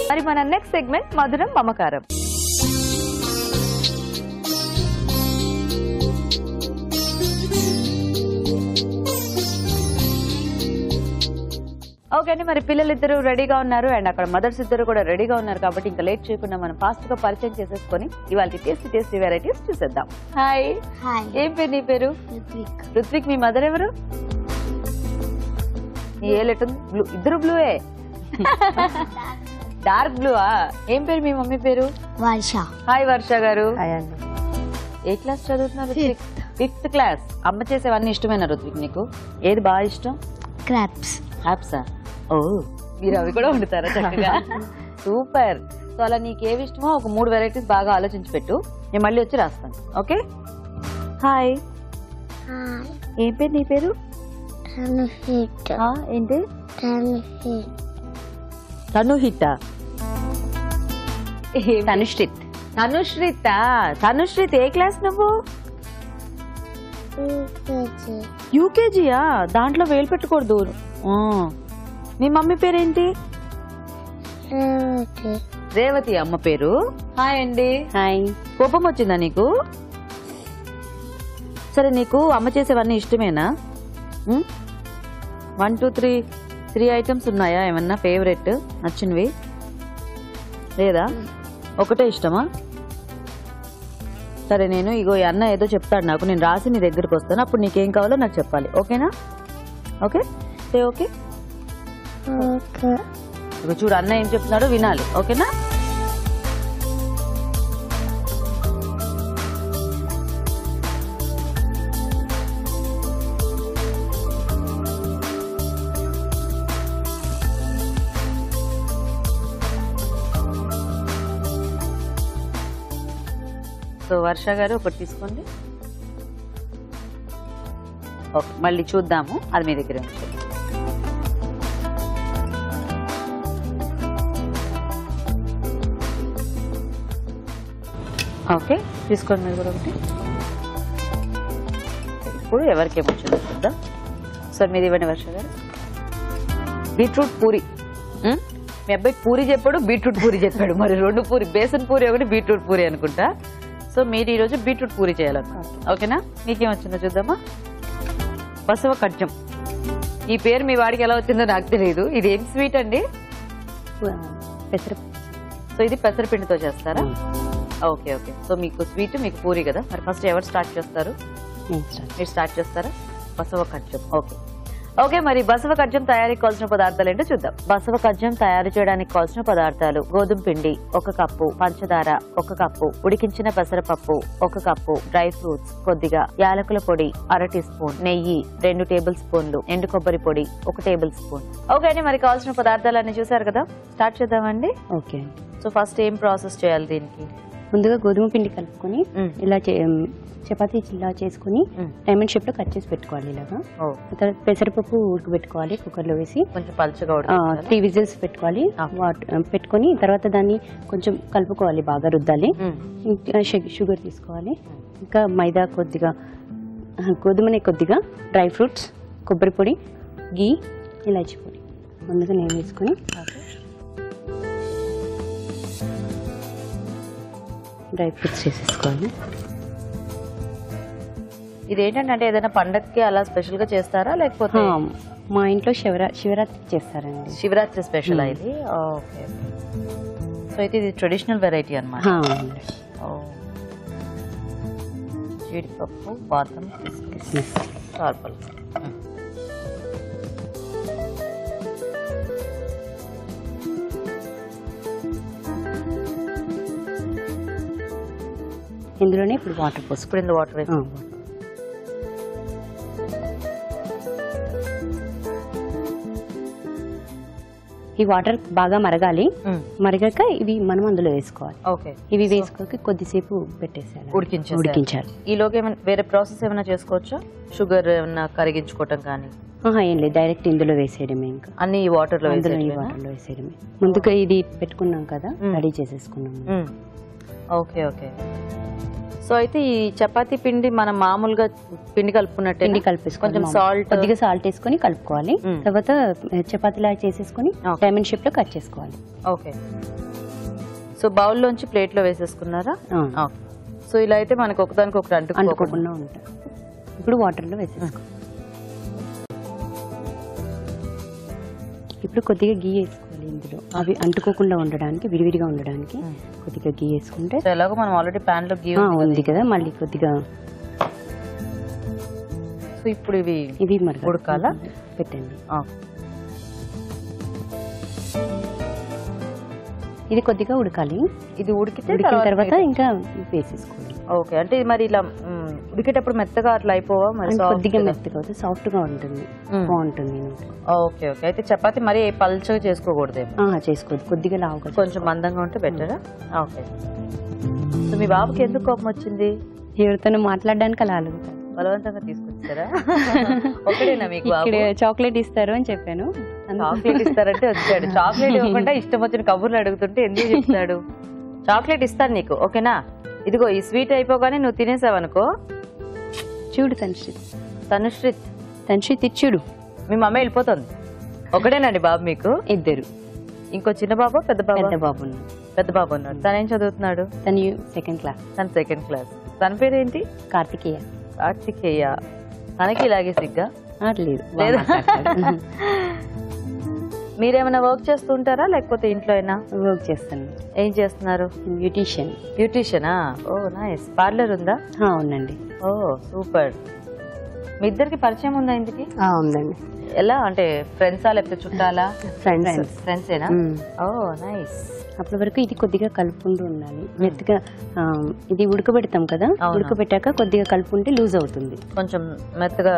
మరి మన next segment మధురం మమకారం. ఓకే అండి, మరి పిల్లలు ఇద్దరు రెడీగా ఉన్నారు అండ్ అక్కడ మదర్స్ ఇద్దరు కూడా రెడీగా ఉన్నారు కాబట్టి ఇంకా లేట్ చేయకుండా మనం ఫాస్ట్ గా పరిచయం చేసేసుకొని ఇవాళ టేస్టీ వెరైటీస్ చూసేద్దాం. హాయ్. ఏం పేరు నీ పేరు? రుత్విక్. మీ మదర్ ఎవరు? ఏలెట్టుంది? బ్లూ. ఇద్దరు బ్లూయే. డార్క్ బ్లూవా? ఏం పేరు మీ మమ్మీ పేరు? వర్ష. హాయ్ వర్ష గారు. ఏ క్లాస్ చదువుతున్నారు? 5th class. అమ్మ చేసేవన్నీ ఇష్టమేనా రుత్విక్ నీకు? ఏది బాగా ఇష్టం? క్రాప్స్. క్రాప్సా? ఓ, మీరు అవి కూడా వండుతారా చక్కగా? సూపర్. సో అలా నీకేవి ఇష్టమో ఒక 3 వెరైటీస్ బాగా ఆలోచించి పెట్టు, నేను మళ్ళీ వచ్చి రాస్తాను. ఓకే. హాయ్. ఏం పేరు నీ పేరు? ఏంటి? తనుహిత. తనుశ్రిత్. తనుశ్రిత. తనుశ్రిత్ ఏ క్లాస్ నువ్వు? యూకేజీయా? దాంట్లో వేలు పెట్టకూడదు. మీ మమ్మీ పేరేంటి? రేవతి అమ్మ పేరు. హాయ్ అండి. హాయ్. కోపం వచ్చిందా నీకు? సరే, నీకు అమ్మ చేసేవన్నీ ఇష్టమేనా? 1 2 3 ఐటమ్స్ ఉన్నాయా ఏమన్నా ఫేవరెట్ నచ్చినవి? లేదా ఒకటే ఇష్టమా? సరే, నేను ఇగో అన్న ఏదో చెప్తాడు నాకు, నేను రాసి నీ దగ్గరకు వస్తాను, అప్పుడు నీకేం కావాలో నాకు చెప్పాలి. ఓకేనా? ఓకే. ఓకే. ఇక చూడు, అన్న ఏం చెప్తున్నాడో వినాలి. ఓకేనా? సో వర్ష గారు ఒకటి తీసుకోండి. ఓకే, మళ్ళీ చూద్దాము, అది మీ దగ్గర ఉంచండి. ఓకే, తీసుకోండి మీరు కూడా ఒకటి. ఇప్పుడు ఎవరికేం వచ్చిందో చూద్దాం. సార్ మీరు ఇవ్వండి వర్ష గారు. బీట్రూట్ పూరి. మీ అబ్బాయి పూరి చెప్పాడు, బీట్రూట్ పూరి చెప్పాడు. మరి 2 పూరి, బేసన్ పూరి ఒకటి, బీట్రూట్ పూరి అనుకుంటా. సో మీరు ఈరోజు బీట్రూట్ పూరి చేయాలనుకో. ఓకేనా? మీకేం వచ్చిందో చూద్దామా. బసవ కజ్జం. ఈ పేరు మీ వాడికి ఎలా వచ్చిందో నాకు తెలియదు. ఇది ఏం స్వీట్ అండి? సో ఇది పెసరపిండితో చేస్తారా? Okay okay. సో మీకు స్వీట్, మీకు పూరి కదా. మరి ఫస్ట్ ఎవరు స్టార్ట్ చేస్తారు? మీరు స్టార్ట్ చేస్తారా? బసవ కజ్జం. Okay okay. మరి బసవ కజ్జం తయారీకి కావాల్సిన పదార్థాలు ఏంటో చూద్దాం. బసవ కజ్జం తయారు చేయడానికి కావాల్సిన పదార్థాలు: గోధుమ పిండి 1 కప్పు, పంచదార 1 కప్పు, ఉడికించిన పెసరపప్పు 1 కప్పు, డ్రై ఫ్రూట్స్ కొద్దిగా, యాలకుల పొడి 1/2 టీ స్పూన్, నెయ్యి 2 టేబుల్ స్పూన్లు, ఎండు కొబ్బరి పొడి 1 టేబుల్ స్పూన్. ఓకే అండి, మరి కావాల్సిన పదార్థాలన్నీ చూసారు కదా. స్టార్ట్ చేద్దామండి. ఓకే. సో ఫస్ట్ ఏం ప్రాసెస్ చేయాలి దీనికి? ముందుగా గోధుమ పిండి కలుపుకొని ఇలా చపాతీ ఇలా చేసుకుని డైమండ్ షేప్ లో కట్ చేసి పెట్టుకోవాలి. ఇలాగా తర్వాత పెసరపప్పు ఉడకబెట్టుకోవాలి కుక్కర్ లో వేసి, కొంచెం పలుచగా 3 విజిల్స్ పెట్టుకోవాలి. పెట్టుకొని తర్వాత దాన్ని కొంచెం కలుపుకోవాలి, బాగా రుద్దాలి. ఇంకా షుగర్ తీసుకోవాలి, ఇంకా మైదా కొద్దిగా, గోధుమనే కొద్దిగా, డ్రై ఫ్రూట్స్, కొబ్బరి పొడి, గీ, ఇలాచి పొడి ముందుగా నేను వేసుకొని డ్రై ఫ్రూట్స్ చేసేసుకోవాలి. ఇదేంటంటే ఏదైనా పండగకి అలా స్పెషల్ గా చేస్తారా లేకపోతే? మా ఇంట్లో శివరాత్రి చేస్తారండి. శివరాత్రి స్పెషల్ ఇది. ఓకే. సో అయితే ఇది ట్రెడిషనల్ వెరైటీ అన్నమాట. జీడిపప్పు, బాదం, కిస్మిస్, చార్పల్. ఇందులోనే ఇప్పుడు వాటర్ పోసి, ఇప్పుడు ఇందులో వాటర్ వేసి, ఈ వాటర్ బాగా మరగాలి. మరగాక ఇవి మనం అందులో వేసుకోవాలి. ఓకే. ఇవి వేసుకోక కొద్దిసేపు పెట్టేసాలి, ఉడికించాలి. ఈలోకి ఏమైనా వేరే ప్రాసెస్ ఏమైనా చేసుకోవచ్చా? షుగర్ ఏమైనా కరిగించుకోవటం కానీ? ఏం లేదు, డైరెక్ట్ ఇందులో వేసేయడమే. ఇంకా అన్ని ఈ వాటర్ లో వేసేయడమే. ముందుగా ఇది పెట్టుకున్నాం కదా, రెడీ చేసేసుకున్నాం. Okay okay. సో అయితే ఈ చపాతీ పిండి మనం మామూలుగా పిండి కలుపుకున్నట్టు పిండి కలిపేసుకోవాలి, కొంచెం సాల్ట్ కొద్దిగా సాల్ట్ వేసుకొని కలుపుకోవాలి. తర్వాత చపాతీలా చేసేసుకొని డైమండ్ షేప్ లో కట్ చేసుకోవాలి. ఓకే. సో బౌల్లోంచి ప్లేట్ లో వేసేసుకున్నారా? సో ఇలా అయితే మనకు ఒకదానికి ఒకటి అంటుకోకుండా ఉంటాయి. ఇప్పుడు వాటర్ లో వేసేసుకోవాలి. ఇప్పుడు కొద్దిగా గీ వేసుకోవాలి ఇందులో, అవి అంటుకోకుండా ఉండడానికి, విడివిడిగా ఉండడానికి కొద్దిగా గీ వేసుకుంటే. ఎలాగో మనం ఆల్రెడీ పాన్ లో గీ ఉంది కదా, మళ్ళీ కొద్దిగా. సో ఇప్పుడు ఇవి మరి ఉడకాలా? పెట్టండి. ఇది కొద్దిగా ఉడకాలి. ఇది ఉడికిన తర్వాత ఇంకా వేసేసుకోవాలి. ఓకే. అంటే మరి ఇలా ఉడికేటప్పుడు మెత్తగా అట్లా అయిపోవా? మరి కొద్దిగా మెత్తగా అవుతుంది, సాఫ్ట్ గా ఉంటుంది, బాగుంటుంది. Okay okay. అయితే చపాతీ మరి పల్చగా చేసుకోకూడదేమో? చేసుకోవద్దు, కొద్దిగా లావుగా, కొంచెం మందంగా ఉంటే బెటరా? ఓకే. సో మీ బాబుకి ఎందుకు కోపం వచ్చింది? ఎవరితోనూ మాట్లాడడానికి అలా అడుగుతారు. బలవంతంగా తీసుకొచ్చారా? ఒకటేనా మీకు? చాక్లెట్ ఇస్తారు అని చెప్పాను. చాక్లెట్ ఇస్తారంటే వచ్చాడు. చాక్లెట్ ఇవ్వకుండా ఇష్టం వచ్చిన కబుర్లు అడుగుతుంటే ఎందుకు చెప్తాడు? చాక్లెట్ ఇస్తాను నీకు, ఓకేనా? ఇదిగో ఈ స్వీట్ అయిపోగానే నువ్వు తినేసావనుకో. చూడు తనుశ్రీ చూడు, మీ మమ్మ వెళ్ళిపోతుంది. ఒకటేనండి బాబు మీకు? ఇద్దరు. ఇంకో చిన్న బాబు పెద్ద బాబు? పెద్ద బాబు ఉన్నాడు. తను ఏం చదువుతున్నాడు? తను సెకండ్ క్లాస్. తన పేరు ఏంటి? కార్తికేయ. తనకి ఇలాగే సిగ్గా లేదు? మీరేమైనా వర్క్ చేస్తూ ఉంటారా లేకపోతే ఇంట్లో అయినా? వర్క్ చేస్తాను. ఏం చేస్తున్నారు? బ్యూటీషియనా? ఓ నైస్. పార్లర్ ఉందా? ఉందండి. ఓ సూపర్. మీ ఇద్దరికి పరిచయం ఉందా ఇంటికి? ఉందండి. ఎలా అంటే ఫ్రెండ్సా లేకపోతే చుట్టాలా? ఫ్రెండ్సేనా? ఓ నైస్. అప్పటి వరకు ఇది కొద్దిగా కలుపుకుంటూ ఉండాలి. మెత్తగా ఇది ఉడకబెడతాం కదా, ఉడకబెట్టాక కొద్దిగా కలుపుకుంటే లూజ్ అవుతుంది, కొంచెం మెత్తగా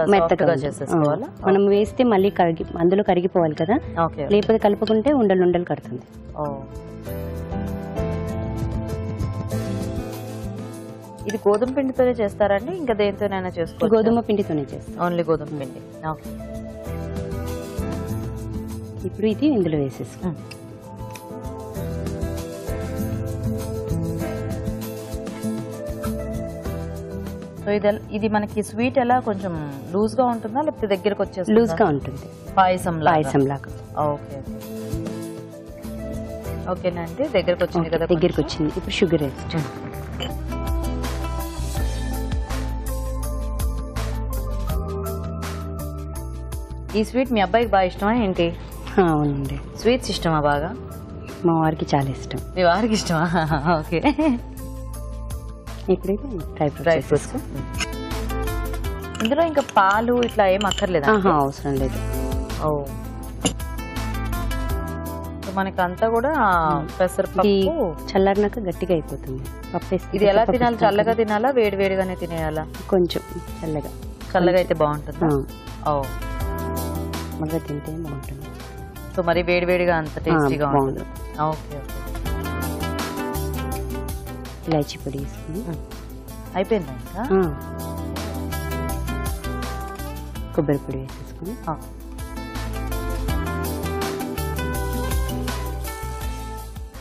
చేసేసుకోవాలా. మనం వేస్తే మళ్ళీ అందులో కరిగిపోవాలి కదా, లేకపోతే కలుపుకుంటే ఉండలు కడుతుంది. ఇది గోధుమ పిండితోనే చేస్తారండి? ఇంకా దేనితోనైనా చేసుకోవచ్చు? గోధుమ పిండితోనే చేస్తాం. ఓన్లీ గోధుమ పిండి. ఇప్పుడు ఇది ఇందులో వేసేసుకో. సో ఇది మనకి స్వీట్ ఎలా కొంచెం లూజ్ గా ఉంటుందా లేకపోతే దగ్గరకు వచ్చేసి? లూజ్ గా ఉంటుంది, పాయసం లాగా. ఓకే ఓకేనండి. దగ్గరకు వచ్చింది కదా? దగ్గరకు వచ్చింది. ఇప్పుడు షుగర్ వేస్ట్. ఈ స్వీట్ మీ అబ్బాయికి బాగా ఇష్టమా ఏంటి? అవునండి. స్వీట్స్ ఇష్టమా బాగా? మా వారికి చాలా ఇష్టం. మీ వారికి ఇష్టమా? ఓకే. ఇప్పుడైతే డ్రై ఫ్రూట్స్. ఇందులో ఇంకా పాలు ఇట్లా ఏం అక్కర్లేదు? అవసరం లేదు. ఓ మనకి అంతా కూడా పెసరపప్పు చల్లారినాక గట్టిగా అయిపోతుంది. ఇది ఎలా తినాలి? చల్లగా తినాలా వేడిగానే తినేయాలా? కొంచెం చల్లగా అయితే బాగుంటుందా? ఓ మళ్ళీ తింటే బాగుంటుంది. సో మరి వేడిగా అంత టేస్టీగా ఉంటుంది. ఓకే. ఇలాచీ పొడి వేసుకుని అయిపోయిందా? ఇంకా కొబ్బరి పొడి వేసేసుకుని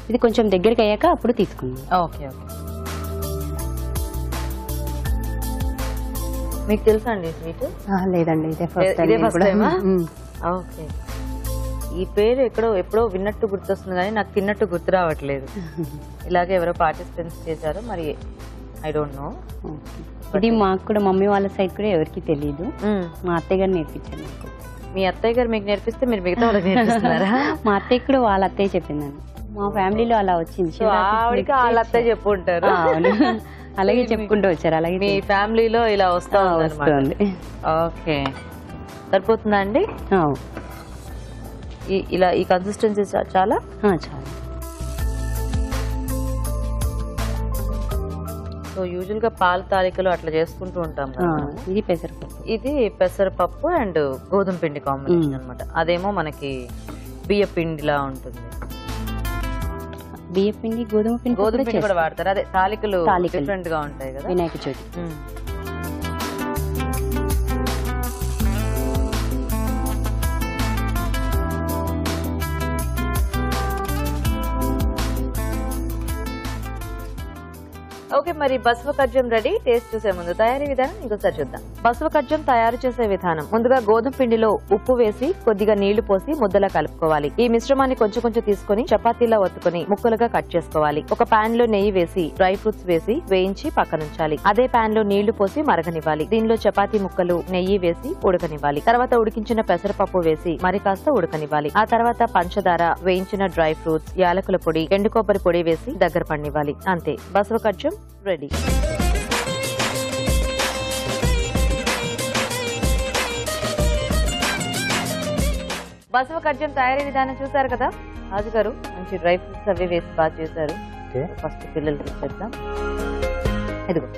ఇది కొంచెం దగ్గరికి అయ్యాక అప్పుడు తీసుకుందాం. ఓకే. మీకు తెలుసా అండి స్వీట్? లేదండి, ఇదే ఫస్ట్ టైం. ఓకే. ఈ పేరు ఎప్పుడో విన్నట్టు గుర్తొస్తుంది కానీ నాకు తిన్నట్టు గుర్తు రావట్లేదు. ఇలాగే ఎవరో పార్టిసిపెంట్స్ చేశారు, మరి ఐ డోంట్ నో. ఇది మాకు కూడా మమ్మీ వాళ్ళ సైడ్ కూడా ఎవరికి తెలియదు. మా అత్తయ్య గారు నేర్పించారు నాకు. మీ అత్తయ్య గారు మీకు నేర్పిస్తే మీరు మిగతా వాళ్ళకి నేర్పిస్తున్నారా? మా అత్తయ్య కూడా వాళ్ళ అత్తయ్య చెప్పిందండి. మా ఫ్యామిలీలో అలా వచ్చింది. ఆవిడకి వాళ్ళ అత్తయ్య చెప్పు ఉంటారు. అలాగే చెప్పుకుంటూ వచ్చారు. అలాగే మీ ఫ్యామిలీలో ఇలా వస్తుంది. ఓకే. సరిపోతుందా అండి? ఇలా ఈ కన్సిస్టెన్సీ చాలా? సో యూజువల్ గా పాల తాలికలు అట్లా చేసుకుంటూ ఉంటాం కదా. ఇది పెసరపప్పు అండ్ గోధుమ పిండి కాంబినేషన్ అన్నమాట. అదేమో మనకి బియ్య పిండిలా ఉంటుంది. బియ్య పిండి గోధుమ పిండి కూడా వాడతారు. అదే తాలికలు డిఫరెంట్ గా ఉంటాయి కదా. వినాయక చవితి. ఓకే, మరి బసవ ఖర్జం రెడీ. టేస్ట్ చూసే ముందు తయారీ విధానం ఇంకోసారి చూద్దాం. బసవ ఖర్జం తయారు చేసే విధానం: ముందుగా గోధుమ పిండిలో ఉప్పు వేసి కొద్దిగా నీళ్లు పోసి ముద్దలా కలుపుకోవాలి. ఈ మిశ్రమాన్ని కొంచెం కొంచెం తీసుకుని చపాతీలా ఒత్తుకుని ముక్కలుగా కట్ చేసుకోవాలి. ఒక పాన్ లో నెయ్యి వేసి డ్రై ఫ్రూట్స్ వేసి వేయించి పక్కనుంచాలి. అదే పాన్ లో నీళ్లు పోసి మరగనివ్వాలి. దీనిలో చపాతీ ముక్కలు నెయ్యి వేసి ఉడకనివ్వాలి. తర్వాత ఉడికించిన పెసరపప్పు వేసి మరి కాస్త ఉడకనివ్వాలి. ఆ తర్వాత పంచదార, వేయించిన డ్రై ఫ్రూట్స్, యాలకుల పొడి, ఎండు కొబ్బరి పొడి వేసి దగ్గర పడినివ్వాలి. అంతే, బసవ ఖర్జం రెడీ. బసవ ఖర్జం తయారీ విధానం చూసారు కదా. రాజు గారు మంచి డ్రై ఫ్రూట్స్ అవి వేసి బాగా చేశారు. ఫస్ట్ పిల్లలకి ఇచ్చేద్దాం. ఇదిగో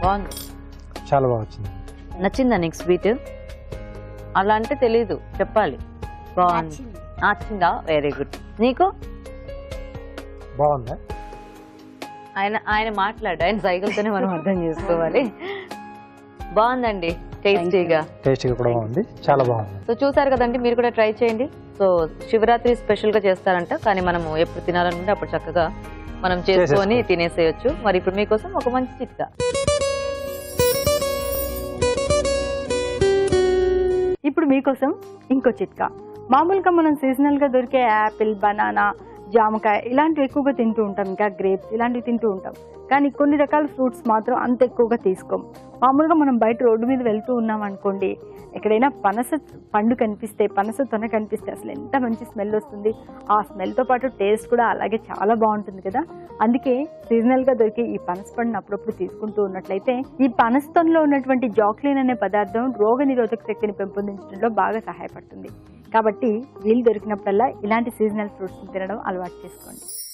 బాగుంది, చాలా బాగా వచ్చింది. నచ్చిందా నీకు స్వీట్? అలా అంటే తెలీదు, చెప్పాలి. బాగుంది, నచ్చిందా? Very good. నీకు బాగుందా? ఆయన మాట్లాడు, ఆయన సైకిల్తోనే మనం అర్థం చేసుకోవాలి. బాగుందండి, టేస్టీగా కూడా బాగుంది, చాలా బాగుంది. సో చూసారు కదండి, మీరు కూడా ట్రై చేయండి. సో శివరాత్రి స్పెషల్ గా చేస్తారంట, కానీ మనము ఎప్పుడు తినాలనుకుంటే అప్పుడు చక్కగా మనం చేసుకొని తినేసేయచ్చు. మరి ఇప్పుడు మీకోసం ఒక మంచి చిట్కా. ఇప్పుడు మీకోసం ఇంకో చిట్కా. మామూలుగా మనం సీజనల్ గా దొరికే యాపిల్, బనానా, జామకాయ ఇలాంటివి ఎక్కువగా తింటూ ఉంటాం, ఇంకా గ్రేప్స్ ఇలాంటివి తింటూ ఉంటాం. కానీ కొన్ని రకాల ఫ్రూట్స్ మాత్రం అంత ఎక్కువగా తీసుకోం. మామూలుగా మనం బయట రోడ్డు మీద వెళ్తూ ఉన్నాం అనుకోండి, ఎక్కడైనా పనస పండు కనిపిస్తే, పనస తొన కనిపిస్తే అసలు ఎంత మంచి స్మెల్ వస్తుంది. ఆ స్మెల్తో పాటు టేస్ట్ కూడా అలాగే చాలా బాగుంటుంది కదా. అందుకే సీజనల్గా దొరికే ఈ పనస పండును అప్పుడప్పుడు తీసుకుంటూ ఉన్నట్లయితే ఈ పనస తొనలో ఉన్నటువంటి జాక్లిన్ అనే పదార్థం రోగ నిరోధక శక్తిని పెంపొందించడంలో బాగా సహాయపడుతుంది. కాబట్టి వీలు దొరికినప్పుడల్లా ఇలాంటి సీజనల్ ఫ్రూట్స్ తినడం అలవాటు చేసుకోండి.